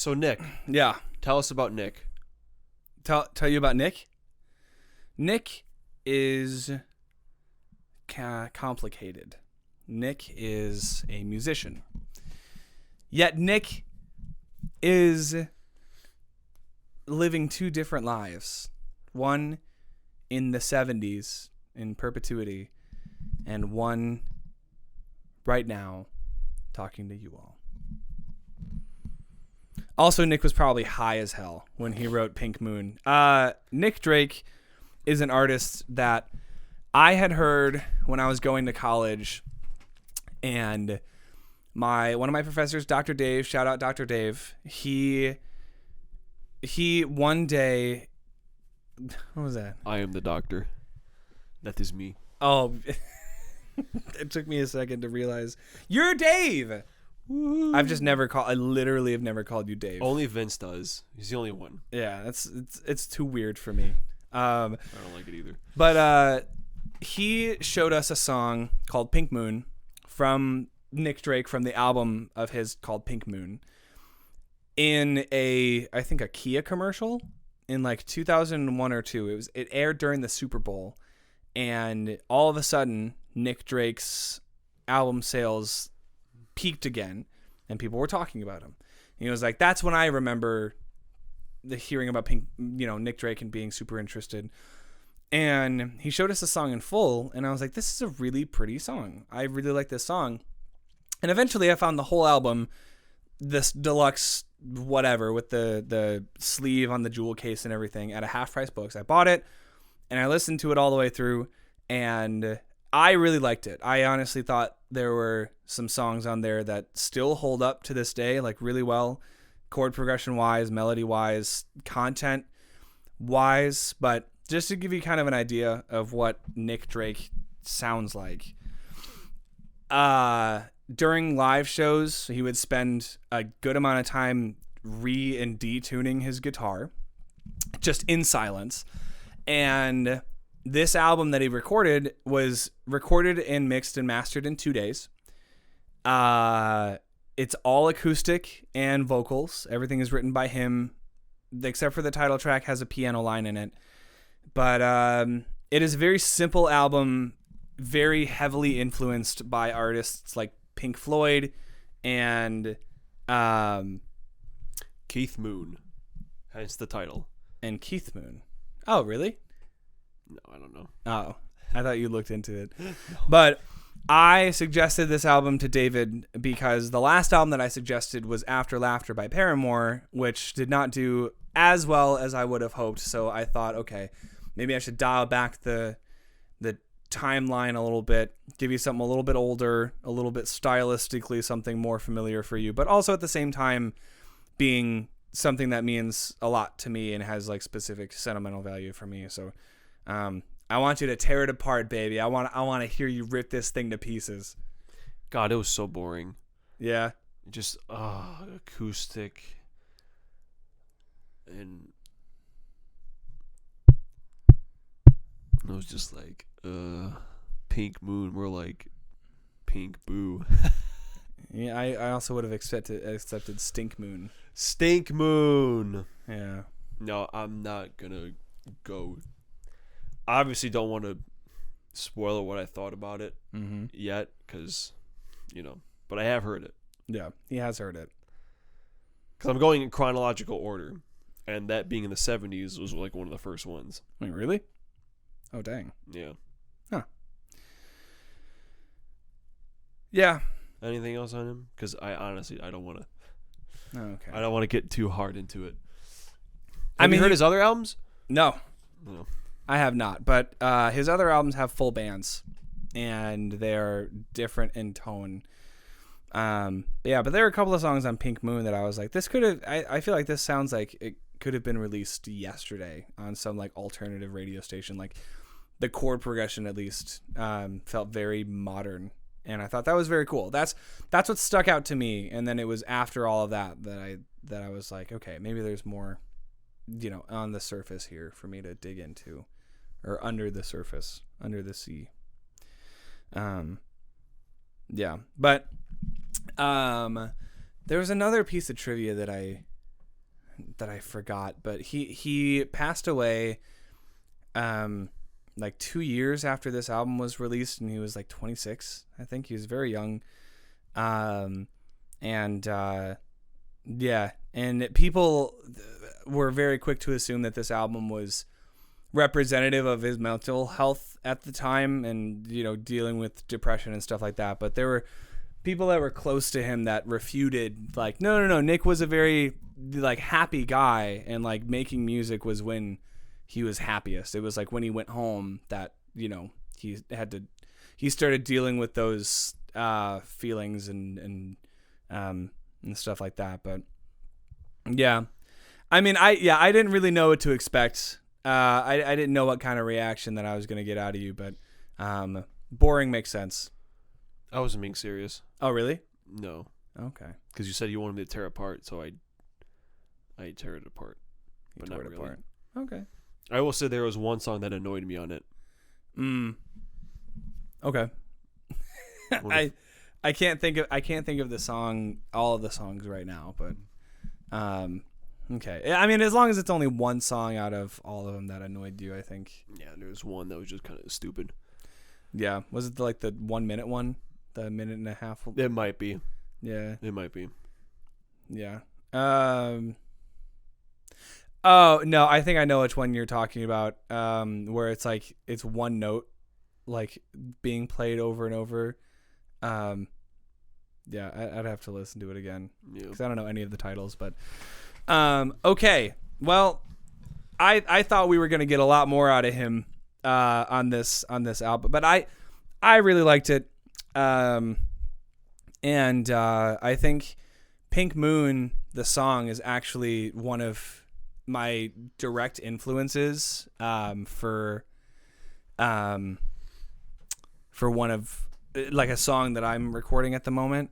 So Nick, Yeah. tell us about Nick. Tell you about Nick? Nick is complicated. Nick is a musician. Yet Nick is living two different lives. One in the 70s in perpetuity, and one right now talking to you all. Also, Nick was probably high as hell when he wrote Pink Moon. Nick Drake is an artist that I had heard when I was going to college, and one of my professors, Dr. Dave, shout out Dr. Dave, he one day, what was that? I am the doctor. That is me. Oh, it took me a second to realize you're Dave. Woo. I literally have never called you Dave. Only Vince does. He's the only one. Yeah, it's too weird for me. I don't like it either. But he showed us a song called Pink Moon from Nick Drake from the album of his called Pink Moon in I think a Kia commercial in like 2001 or 2. It aired during the Super Bowl, and all of a sudden Nick Drake's album sales peaked again, and people were talking about him. And he was like, that's when I remember the hearing about Nick Drake and being super interested. And he showed us the song in full, and I was like, this is a really pretty song. I really like this song. And eventually I found the whole album, this deluxe whatever with the sleeve on the jewel case and everything, at a half price books. I bought it and I listened to it all the way through, and I really liked it. I honestly thought there were some songs on there that still hold up to this day, like really well, chord progression wise, melody wise, content wise. But just to give you kind of an idea of what Nick Drake sounds like, during live shows, he would spend a good amount of time and detuning his guitar just in silence. And this album that he recorded was recorded and mixed and mastered in 2 days. It's all acoustic and vocals. Everything is written by him, except for the title track has a piano line in it. But it is a very simple album, very heavily influenced by artists like Pink Floyd and Keith Moon. Hence the title. And Keith Moon. Oh, really? No, I don't know. Oh, I thought you looked into it. But I suggested this album to David because the last album that I suggested was After Laughter by Paramore, which did not do as well as I would have hoped. So I thought, okay, maybe I should dial back the timeline a little bit, give you something a little bit older, a little bit stylistically something more familiar for you, but also at the same time being something that means a lot to me and has like specific sentimental value for me. So I want you to tear it apart, baby. I want to hear you rip this thing to pieces. God, it was so boring. Yeah. Just acoustic and it was just like Pink Moon, more like Pink Boo. Yeah, I also would have accepted Stink Moon. Stink Moon. Yeah. No, I'm not gonna go. Obviously, don't want to spoil what I thought about it yet, because, but I have heard it. Yeah, he has heard it. Because I'm going in chronological order, and that being in the 70s was like one of the first ones. Wait, really? Oh, dang. Yeah. Huh. Yeah. Anything else on him? Because I don't want to. Oh, okay. I don't want to get too hard into it. I Have mean, you heard his other albums? No. No. I have not, but his other albums have full bands, and they're different in tone. Yeah, but there are a couple of songs on Pink Moon that I was like, this could have. I feel like this sounds like it could have been released yesterday on some like alternative radio station. Like the chord progression, at least, felt very modern, and I thought that was very cool. That's what stuck out to me. And then it was after all of that I was like, okay, maybe there's more, on the surface here for me to dig into, or under the surface, under the sea. Yeah, but there was another piece of trivia that I that I forgot, but he passed away like 2 years after this album was released, and he was like 26. I think he was very young. And people were very quick to assume that this album was representative of his mental health at the time, and dealing with depression and stuff like that. But there were people that were close to him that refuted, like, no, Nick was a very like happy guy, and like making music was when he was happiest. It was like when he went home that he started dealing with those feelings and stuff like that. But yeah, I mean, I didn't really know what to expect. I didn't know what kind of reaction that I was gonna get out of you, but boring makes sense. I wasn't being serious. Oh, really? No. Okay. Because you said you wanted me to tear it apart, so I tear it apart. You but tore not it really. apart. Okay. I will say there was one song that annoyed me on it. Okay. I can't think of the song, all of the songs right now, but okay. I mean, as long as it's only one song out of all of them that annoyed you, I think. Yeah, there was one that was just kind of stupid. Yeah, was it like the 1 minute one, the minute and a half? It might be. Yeah, it might be. Yeah. Oh no, I think I know which one you're talking about. Where it's like it's one note, like being played over and over. Yeah, I'd have to listen to it again because I don't know any of the titles. But okay, well, I thought we were gonna get a lot more out of him on this album, but I really liked it. And I think Pink Moon, the song, is actually one of my direct influences for one of like a song that I'm recording at the moment.